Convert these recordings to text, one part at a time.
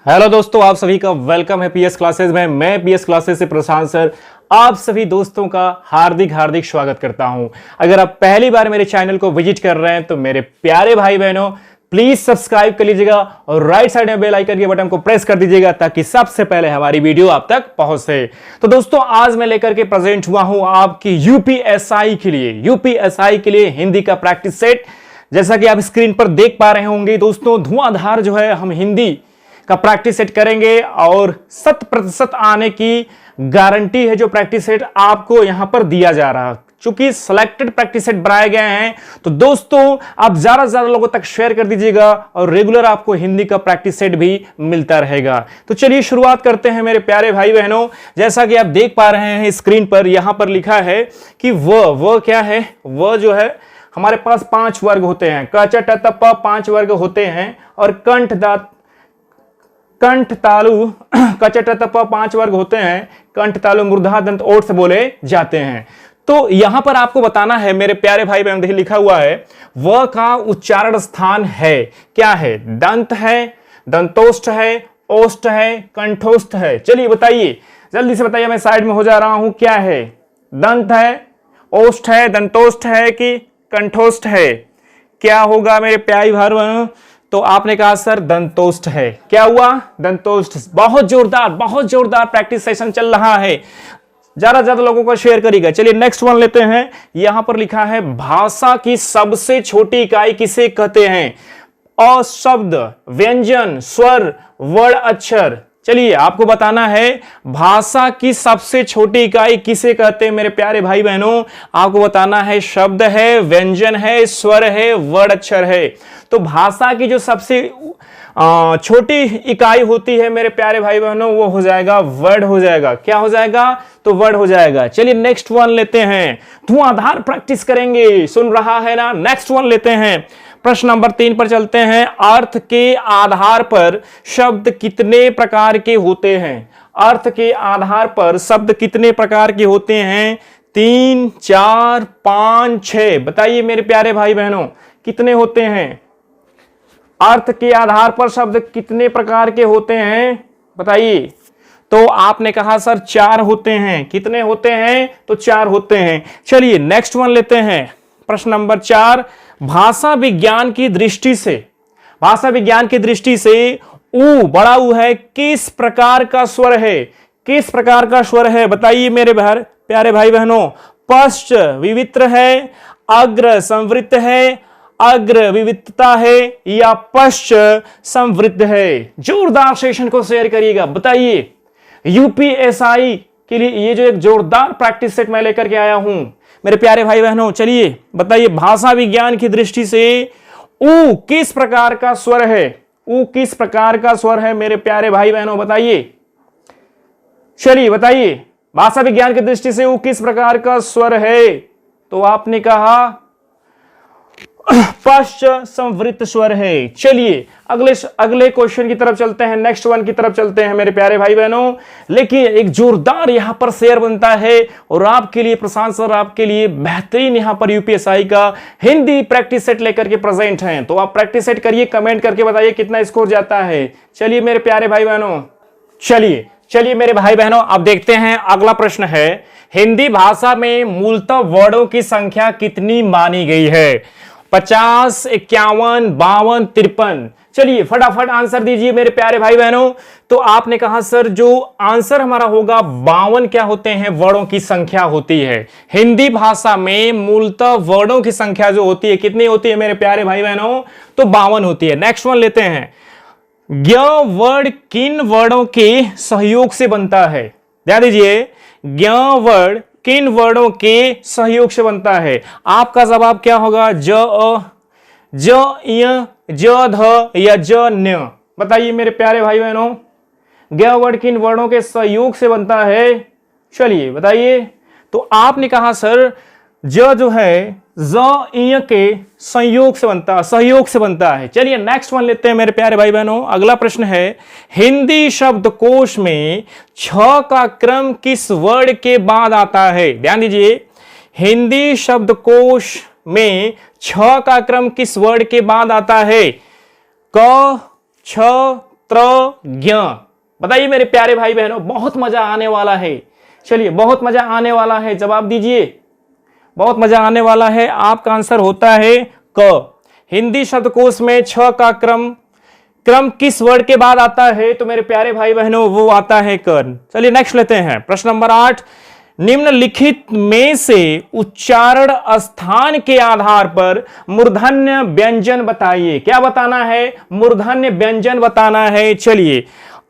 Hello दोस्तों, आप सभी का वेलकम है पीएस क्लासेस में। मैं पीएस क्लासेस से प्रशांत सर आप सभी दोस्तों का हार्दिक हार्दिक स्वागत करता हूं। अगर आप पहली बार मेरे चैनल को विजिट कर रहे हैं तो मेरे प्यारे भाई बहनों प्लीज सब्सक्राइब कर लीजिएगा और राइट साइड में बेल आइकन के बटन को प्रेस कर दीजिएगा ताकि सबसे पहले हमारी वीडियो आप तक पहुंचे। तो दोस्तों आज मैं लेकर के प्रेजेंट हुआ हूं आपकी यूपीएसआई के लिए हिंदी का प्रैक्टिस सेट। जैसा कि आप स्क्रीन पर देख पा रहे होंगे दोस्तों, धुआंधार जो है हम हिंदी का प्रैक्टिस सेट करेंगे और 100% आने की गारंटी है जो प्रैक्टिस सेट आपको यहां पर दिया जा रहा है। चूंकि सिलेक्टेड प्रैक्टिस सेट बनाए गए हैं तो दोस्तों आप ज्यादा से ज्यादा लोगों तक शेयर कर दीजिएगा और रेगुलर आपको हिंदी का प्रैक्टिस सेट भी मिलता रहेगा। तो चलिए शुरुआत करते हैं मेरे प्यारे भाई बहनों। जैसा कि आप देख पा रहे हैं स्क्रीन पर, यहां पर लिखा है कि वह क्या है, वह जो है हमारे पास 5 वर्ग होते हैं। क च ट त प 5 वर्ग होते हैं और कंठ तालु कचट तप 5 वर्ग होते हैं। कंठ तालु मूर्धा दंत ओठ से बोले जाते हैं। तो यहां पर आपको बताना है मेरे प्यारे भाई बहन, देखिए लिखा हुआ है व का उच्चारण स्थान है क्या है, दंत है, दंतोष्ठ है, ओष्ठ है, कंठोष्ठ है। चलिए बताइए, जल्दी से बताइए, मैं साइड में हो जा रहा हूं। क्या है, दंत है, ओष्ठ है, दंतोष्ठ है कि कंठोष्ठ है? क्या होगा मेरे प्यारे भाई बहनों? तो आपने कहा सर दंतोष्ठ है। क्या हुआ, दंतोष्ठ। बहुत जोरदार प्रैक्टिस सेशन चल रहा है। ज्यादा लोगों को शेयर करिएगा। चलिए नेक्स्ट वन लेते हैं। यहां पर लिखा है भाषा की सबसे छोटी इकाई किसे कहते हैं? अ शब्द, व्यंजन, स्वर, वर्ण, अक्षर। चलिए आपको बताना है भाषा की सबसे छोटी इकाई किसे कहते हैं मेरे प्यारे भाई बहनों। आपको बताना है शब्द है, व्यंजन है, स्वर है, वर्ण, अक्षर है। तो भाषा की जो सबसे छोटी इकाई होती है मेरे प्यारे भाई बहनों वो हो जाएगा वर्ड हो जाएगा। क्या हो जाएगा? तो वर्ड हो जाएगा। चलिए नेक्स्ट वन लेते हैं। धुआंधार प्रैक्टिस करेंगे, सुन रहा है ना? नेक्स्ट वन लेते हैं। प्रश्न नंबर 3 पर चलते हैं। अर्थ के आधार पर शब्द कितने प्रकार के होते हैं? अर्थ के आधार पर शब्द कितने प्रकार के होते हैं? 3, 4, 5, 6। बताइए मेरे प्यारे भाई बहनों कितने होते हैं? अर्थ के आधार पर शब्द कितने प्रकार के होते हैं बताइए। तो आपने कहा सर 4 होते हैं। कितने होते हैं? तो 4 होते हैं। चलिए नेक्स्ट वन लेते हैं। प्रश्न नंबर 4। भाषा विज्ञान की दृष्टि से ऊ, बड़ा ऊ है, किस प्रकार का स्वर है? किस प्रकार का स्वर है बताइए मेरे प्यारे भाई बहनों। पश्च विवित्र है, अग्र संवृत्त है, अग्र विविधता है या पश्च संवृत्त है? जोरदार सेशन को शेयर करिएगा। बताइए यूपीएसआई के लिए ये जो एक जोरदार प्रैक्टिस सेट मैं लेकर के आया हूं मेरे प्यारे भाई बहनों। चलिए बताइए भाषा विज्ञान की दृष्टि से ऊ किस प्रकार का स्वर है? ऊ किस प्रकार का स्वर है मेरे प्यारे भाई बहनों बताइए। चलिए बताइए भाषा विज्ञान की दृष्टि से ऊ किस प्रकार का स्वर है? तो आपने कहा पश्च संवृत्त स्वर है। चलिए अगले क्वेश्चन की तरफ चलते हैं, नेक्स्ट वन की तरफ चलते हैं मेरे प्यारे भाई बहनों। लेकिन एक जोरदार यहां पर शेयर बनता है और आपके लिए प्रशांत सर आपके लिए बेहतरीन यहां पर यूपीएसआई का हिंदी प्रैक्टिस सेट लेकर के प्रेजेंट हैं। तो आप प्रैक्टिस सेट करिए, कमेंट करके बताइए कितना स्कोर जाता है। चलिए मेरे प्यारे भाई बहनों, चलिए मेरे भाई बहनों अब देखते हैं। अगला प्रश्न है, हिंदी भाषा में मूलतः वर्णों की संख्या कितनी मानी गई है? 50, 51, 52, 53। चलिए फटाफट आंसर दीजिए मेरे प्यारे भाई बहनों। तो आपने कहा सर जो आंसर हमारा होगा 52 क्या होते हैं? वर्णों की संख्या होती है। हिंदी भाषा में मूलतः वर्णों की संख्या जो होती है कितनी होती है मेरे प्यारे भाई बहनों? तो 52 होती है। नेक्स्ट वन लेते हैं। ज्ञ वर्ण किन वर्णों के सहयोग से बनता है? ध्यान दीजिए, ज्ञ वर्ण किन वर्णों के सहयोग से बनता है? आपका जवाब क्या होगा? ज अ, ज य, ज ध या ज न्य? बताइए मेरे प्यारे भाई बहनों ज्ञ वर्ण किन वर्णों के सहयोग से बनता है? चलिए बताइए। तो आपने कहा सर ज जो है ज इ के सहयोग से बनता है। चलिए नेक्स्ट वन लेते हैं मेरे प्यारे भाई बहनों। अगला प्रश्न है, हिंदी शब्दकोश में छ का क्रम किस वर्ण के बाद आता है? ध्यान दीजिए, हिंदी शब्दकोश में छ का क्रम किस वर्ण के बाद आता है? क, छ, शास्त्रज्ञ। बताइए मेरे प्यारे भाई बहनों, बहुत मजा आने वाला है। चलिए, बहुत मजा आने वाला है, जवाब दीजिए, बहुत मजा आने वाला है। आपका आंसर होता है क। हिंदी शब्दकोश में छ का क्रम किस वर्ड के बाद आता है? तो मेरे प्यारे भाई बहनों, वो आता है कर्ण। चलिए नेक्स्ट लेते हैं, प्रश्न नंबर 8। निम्नलिखित में से उच्चारण स्थान के आधार पर मूर्धन्य व्यंजन बताइए। क्या बताना है? मूर्धन्य व्यंजन बताना है। चलिए,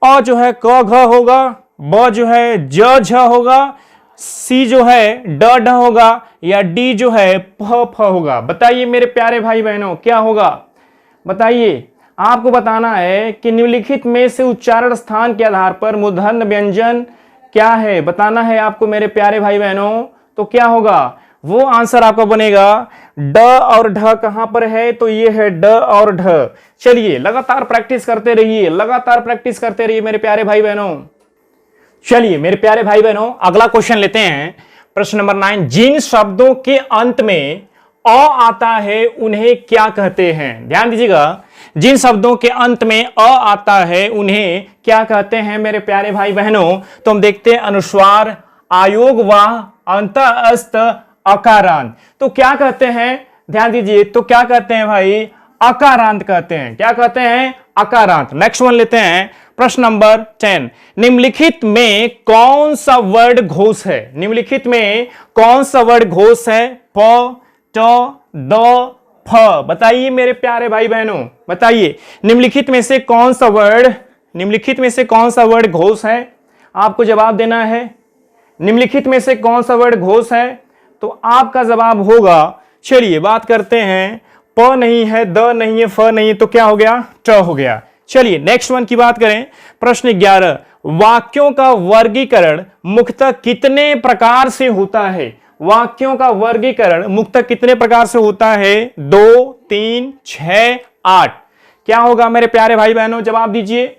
अ जो है क घ होगा, ब जो है ज झ होगा, सी जो है ड ढ होगा, या डी जो है फ फ होगा। बताइए मेरे प्यारे भाई बहनों, क्या होगा? बताइए, आपको बताना है कि निम्नलिखित में से उच्चारण स्थान के आधार पर मूर्धन्य व्यंजन क्या है, बताना है आपको मेरे प्यारे भाई बहनों। तो क्या होगा? वो आंसर आपका बनेगा ड और ढ कहां पर है? तो ये है ड और ढ। चलिए, लगातार प्रैक्टिस करते रहिए, लगातार प्रैक्टिस करते रहिए मेरे प्यारे भाई बहनों। चलिए मेरे प्यारे भाई बहनों, अगला क्वेश्चन लेते हैं, प्रश्न नंबर 9। जिन शब्दों के अंत में अ आता है उन्हें क्या कहते हैं? ध्यान दीजिएगा, जिन शब्दों के अंत में अ आता है उन्हें क्या कहते हैं मेरे प्यारे भाई बहनों? तो हम देखते हैं अनुस्वार, आयोग वाह, अंतःस्थ, अकारांत। तो क्या कहते हैं? ध्यान दीजिए, तो क्या कहते हैं भाई? अकारांत कहते हैं। क्या कहते हैं? अकारांत। नेक्स्ट वन लेते हैं, प्रश्न नंबर 10। निम्नलिखित में कौन सा वर्ड घोष है? निम्नलिखित में कौन सा वर्ड घोष है? प, ट, द, फ। बताइए मेरे प्यारे भाई बहनों, बताइए निम्नलिखित में से कौन सा वर्ड, निम्नलिखित में से कौन सा वर्ड घोष है? आपको जवाब देना है। निम्नलिखित में से कौन सा वर्ड घोष है? तो आपका जवाब होगा, चलिए बात करते हैं, प नहीं है, द नहीं है, फ नहीं है, तो क्या हो गया? ट हो गया। चलिए नेक्स्ट वन की बात करें, प्रश्न 11। वाक्यों का वर्गीकरण मुख्यतः कितने प्रकार से होता है? वाक्यों का वर्गीकरण मुख्यतः कितने प्रकार से होता है? 2, 3, 6, 8। क्या होगा मेरे प्यारे भाई बहनों? जवाब दीजिए,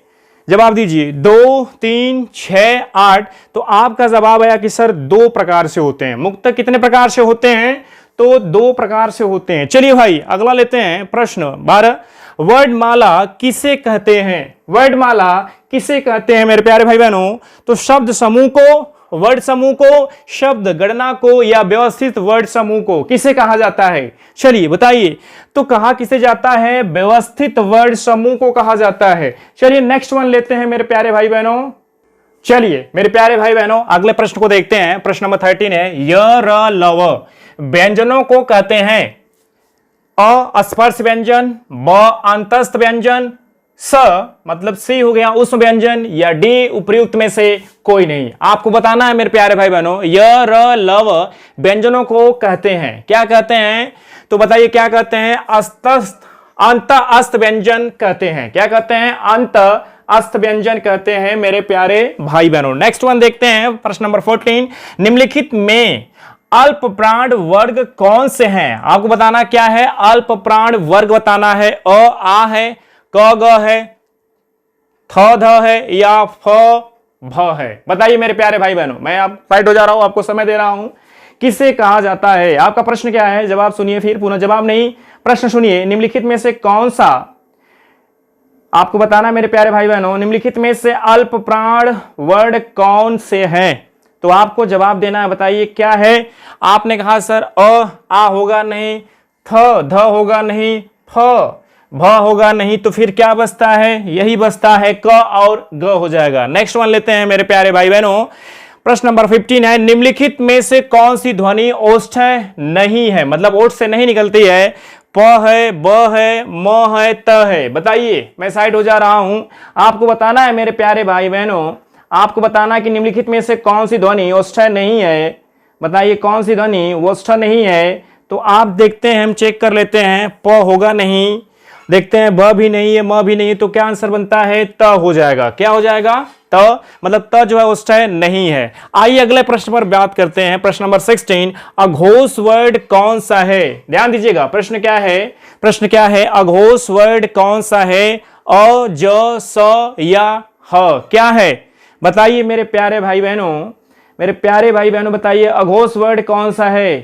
जवाब दीजिए। 2, 3, 6, 8। तो आपका जवाब आया कि सर 2 प्रकार से होते हैं। मुख्यतः कितने प्रकार से होते हैं? तो 2 प्रकार से होते हैं। चलिए भाई अगला लेते हैं, प्रश्न 12। वर्णमाला किसे कहते हैं? वर्णमाला किसे कहते हैं मेरे प्यारे भाई बहनों? तो शब्द समूह को, वर्ड समूह को, शब्द गणना को, या व्यवस्थित वर्ड समूह को किसे कहा जाता है? चलिए बताइए। तो कहा किसे जाता है? व्यवस्थित वर्ड समूह को कहा जाता है। चलिए नेक्स्ट वन लेते हैं मेरे प्यारे भाई बहनों। चलिए मेरे प्यारे भाई बहनों, अगले प्रश्न को देखते हैं, प्रश्न नंबर 13 है, य र ल व व्यंजनों को कहते हैं अ स्पर्श व्यंजन, ब अंतस्थ व्यंजन, स मतलब सी हो गया उष्म व्यंजन, या डी उपर्युक्त में से कोई नहीं। आपको बताना है मेरे प्यारे भाई बहनों, य र ल व व्यंजनों को कहते हैं, क्या कहते हैं? तो बताइए क्या कहते हैं? अंतःस्थ व्यंजन कहते हैं। क्या कहते हैं? अंतःस्थ व्यंजन कहते हैं मेरे प्यारे भाई बहनों। नेक्स्ट वन देखते हैं, प्रश्न नंबर 14। निम्नलिखित में अल्प प्राण वर्ग कौन से हैं? आपको बताना क्या है? अल्प प्राण वर्ग बताना है। अ आ है, क ग है, थ ध है, या फ भ है। बताइए मेरे प्यारे भाई बहनों, मैं आप साइड हो जा रहा हूं, आपको समय दे रहा हूं। किसे कहा जाता है? आपका प्रश्न क्या है? जवाब सुनिए, फिर पुनः जवाब नहीं, प्रश्न सुनिए। निम्नलिखित में से कौन सा, आपको बताना मेरे प्यारे भाई बहनों, निम्नलिखित में से अल्प प्राण वर्ड कौन से हैं? तो आपको जवाब देना है। बताइए क्या है? आपने कहा सर आ होगा नहीं, थ ध होगा नहीं, फ भ होगा नहीं, तो फिर क्या बचता है? यही बचता है क और ग हो जाएगा। नेक्स्ट वन लेते हैं मेरे प्यारे भाई बहनों, प्रश्न नंबर 15 है, निम्नलिखित में से कौन सी ध्वनि ओष्ठ नहीं है? मतलब ओष्ठ से नहीं निकलती है। प है, ब है, म है, त है। बताइए, मैं साइड हो जा रहा हूं, आपको बताना है मेरे प्यारे भाई बहनों, आपको बताना कि निम्नलिखित में से कौन सी ध्वनि ओष्ठ नहीं है। बताइए कौन सी ध्वनि ओष्ठ नहीं है? तो आप देखते हैं, हम चेक कर लेते हैं। प होगा नहीं, देखते हैं ब भी नहीं है, म भी नहीं है, तो क्या आंसर बनता है? त हो जाएगा। क्या हो जाएगा? त, मतलब त जो है ओष्ठ नहीं है। आइए अगले प्रश्न पर बात करते हैं, प्रश्न नंबर 16। अघोष वर्ड कौन सा है? ध्यान दीजिएगा, प्रश्न क्या है? प्रश्न क्या है? अघोष वर्ड कौन सा है? अ, ज, स या ह? क्या है? बताइए मेरे प्यारे भाई बहनों, मेरे प्यारे भाई बहनों बताइए अघोष वर्ड कौन सा है?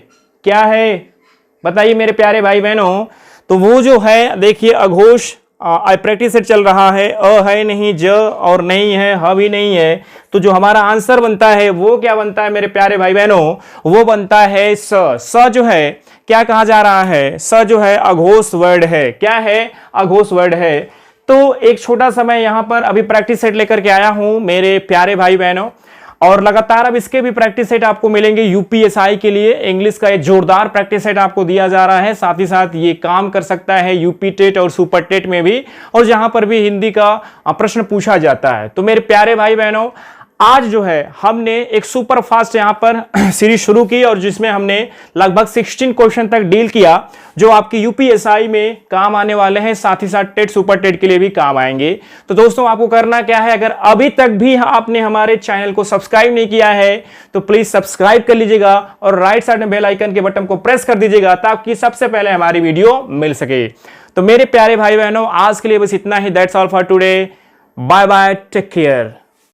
क्या है? बताइए मेरे प्यारे भाई बहनों। तो वो जो है, देखिए अघोष आई प्रैक्टिस सेट चल रहा है, है नहीं, ज और नहीं है, ह भी नहीं है, तो जो हमारा आंसर बनता है वो क्या बनता है मेरे प्यारे भाई बहनों, वो बनता है स। स जो है क्या कहा जा रहा है, स जो है अघोष वर्ड है। क्या है? अघोष वर्ड है। तो एक छोटा सा मैं यहां पर अभी प्रैक्टिस सेट लेकर के आया हूं मेरे प्यारे भाई बहनों, और लगातार अब इसके भी प्रैक्टिस सेट आपको मिलेंगे यूपीएसआई के लिए। इंग्लिश का एक जोरदार प्रैक्टिस सेट आपको दिया जा रहा है, साथ ही साथ ये काम कर सकता है यूपी टेट और सुपर टेट में भी, और जहां पर भी हिंदी का प्रश्न पूछा जाता है। तो मेरे प्यारे भाई बहनों, आज जो है हमने एक सुपर फास्ट यहां पर सीरीज शुरू की, और जिसमें हमने लगभग 16 क्वेश्चन तक डील किया, जो आपकी यूपीएसआई में काम आने वाले हैं, साथ ही साथ टेट सुपर टेट के लिए भी काम आएंगे। तो दोस्तों आपको करना क्या है, अगर अभी तक भी आपने हमारे चैनल को सब्सक्राइब नहीं किया है तो प्लीज सब्सक्राइब कर लीजिएगा, और राइट साइड में बेल आइकन के बटन को प्रेस कर दीजिएगा ताकि सबसे पहले हमारी वीडियो मिल सके। तो मेरे प्यारे भाई बहनों, आज के लिए बस इतना ही। That's all for today. Bye bye, take care.